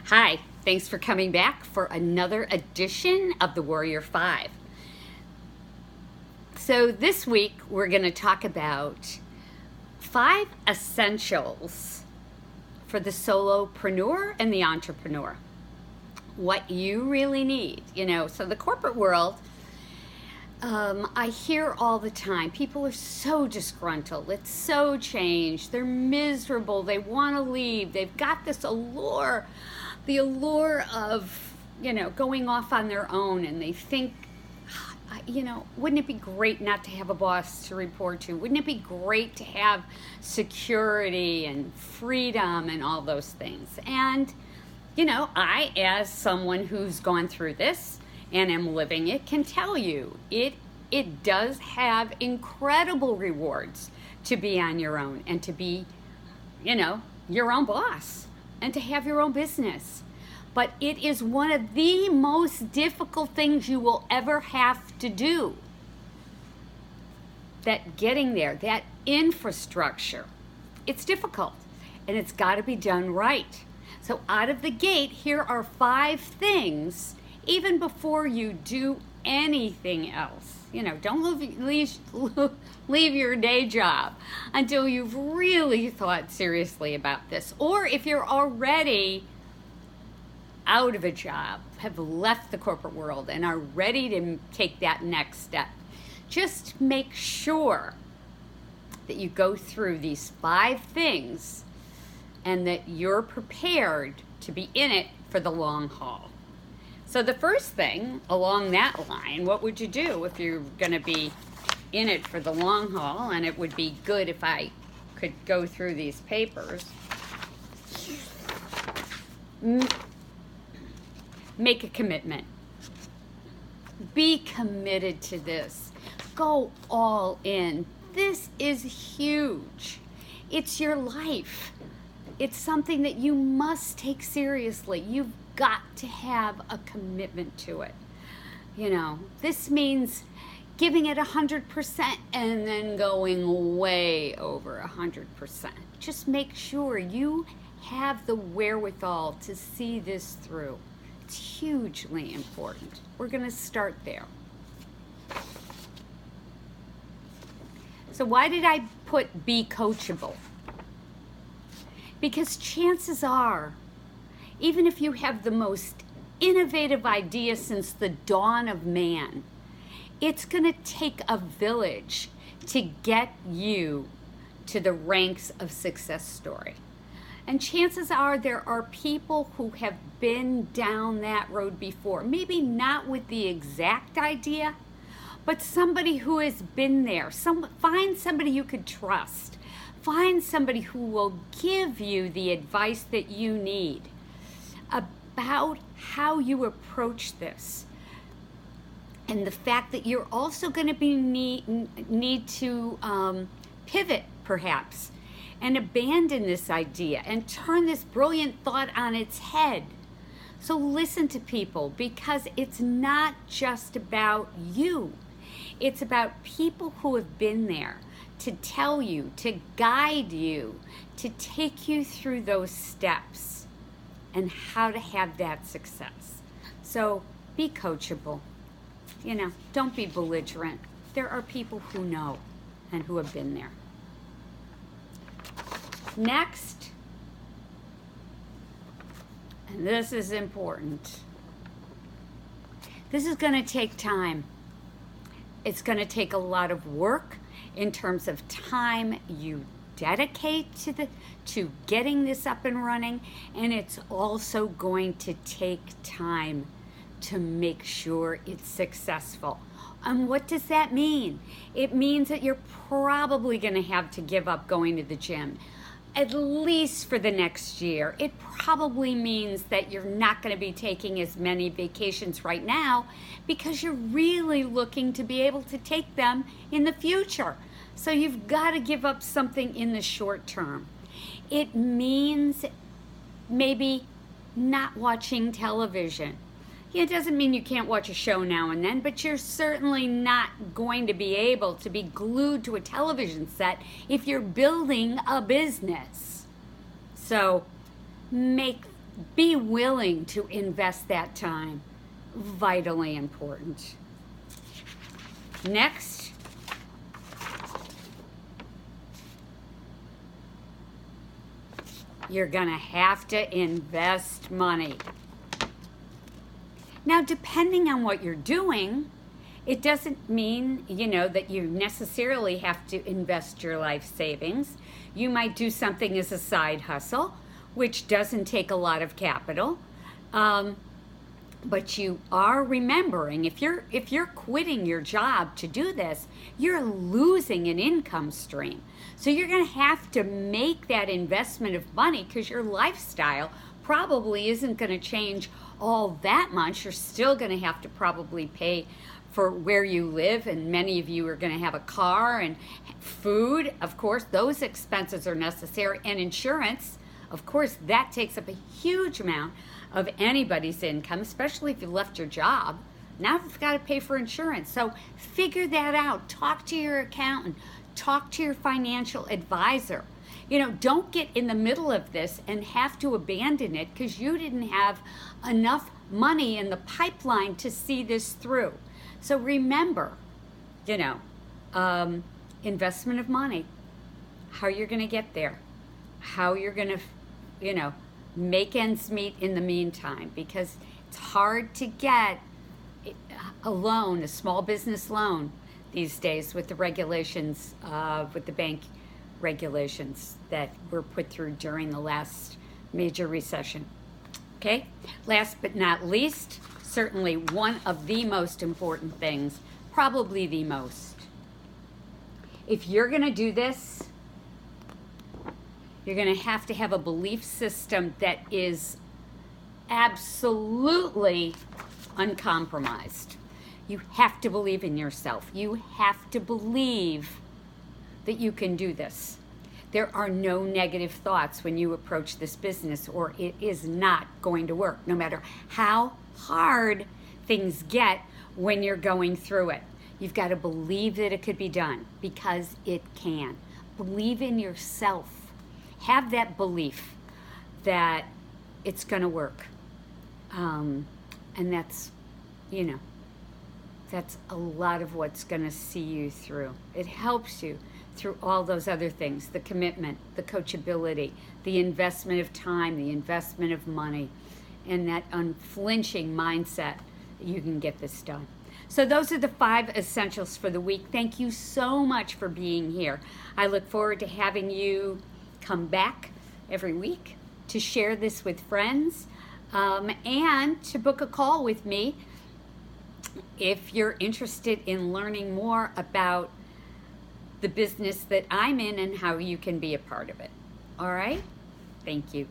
Hi, thanks for coming back for another edition of the Warrior 5. So this week we're going to talk about 5 essentials for the solopreneur and the entrepreneur. What you really need, so the corporate world, I hear all the time, people are so disgruntled, it's so changed, they're miserable, they want to leave, they've got this allure, the allure of, going off on their own, and they think, wouldn't it be great not to have a boss to report to? Wouldn't it be great to have security and freedom and all those things? And, I, as someone who's gone through this and am living it, can tell you it does have incredible rewards to be on your own and to be, your own boss and to have your own business. But it is one of the most difficult things you will ever have to do. That getting there, that infrastructure, it's difficult and it's got to be done right. So out of the gate, here are 5 things, even before you do anything else. Don't leave your day job until you've really thought seriously about this. Or if you're already out of a job, have left the corporate world and are ready to take that next step, just make sure that you go through these 5 things and that you're prepared to be in it for the long haul. So the first thing along that line, what would you do if you're going to be in it for the long haul? And it would be good if I could go through these papers. Make a commitment. Be committed to this. Go all in. This is huge. It's your life. It's something that you must take seriously. You've got to have a commitment to it. This means giving it 100% and then going way over 100%. Just make sure you have the wherewithal to see this through. It's hugely important. We're going to start there. So why did I put be coachable? Because chances are, even if you have the most innovative idea since the dawn of man, it's going to take a village to get you to the ranks of success story. And chances are there are people who have been down that road before. Maybe not with the exact idea, but somebody who has been there. Find somebody you could trust. Find somebody who will give you the advice that you need about how you approach this. And the fact that you're also going to be need to pivot, perhaps, and abandon this idea and turn this brilliant thought on its head. So listen to people, because it's not just about you. It's about people who have been there to tell you, to guide you, to take you through those steps and how to have that success. So be coachable. Don't be belligerent. There are people who know and who have been there. Next, and this is important, this is going to take time. It's going to take a lot of work in terms of time you dedicate to getting this up and running, and it's also going to take time to make sure it's successful. And what does that mean? It means that you're probably going to have to give up going to the gym, at least for the next year. It probably means that you're not going to be taking as many vacations right now because you're really looking to be able to take them in the future. So you've got to give up something in the short term. It means maybe not watching television. It doesn't mean you can't watch a show now and then, but you're certainly not going to be able to be glued to a television set if you're building a business. So make Be willing to invest that time. Vitally important. Next, you're going to have to invest money. Now, depending on what you're doing, it doesn't mean, that you necessarily have to invest your life savings. You might do something as a side hustle, which doesn't take a lot of capital. But you are remembering, if you're quitting your job to do this, you're losing an income stream. So you're going to have to make that investment of money, because your lifestyle probably isn't going to change all that much. You're still going to have to probably pay for where you live, and many of you are going to have a car and food. Of course, those expenses are necessary, and insurance. Of course, that takes up a huge amount of anybody's income, especially if you left your job. Now you've got to pay for insurance. So figure that out. Talk to your accountant. Talk to your financial advisor. Don't get in the middle of this and have to abandon it because you didn't have enough money in the pipeline to see this through. So remember, investment of money, how you're going to get there, how you're going to, make ends meet in the meantime, because it's hard to get a loan, a small business loan these days with the regulations, with the bank regulations that were put through during the last major recession. Okay, last but not least, certainly one of the most important things, probably the most. If you're going to do this, you're going to have a belief system that is absolutely uncompromised. You have to believe in yourself. You have to believe that you can do this. There are no negative thoughts when you approach this business, or it is not going to work, no matter how hard things get when you're going through it. You've got to believe that it could be done, because it can. Believe in yourself. Have that belief that it's going to work. And that's, that's a lot of what's going to see you through. It helps you through all those other things, the commitment, the coachability, the investment of time, the investment of money, and that unflinching mindset that you can get this done. So those are the 5 essentials for the week. Thank you so much for being here. I look forward to having you come back every week to share this with friends, and to book a call with me if you're interested in learning more about the business that I'm in and how you can be a part of it. All right? Thank you.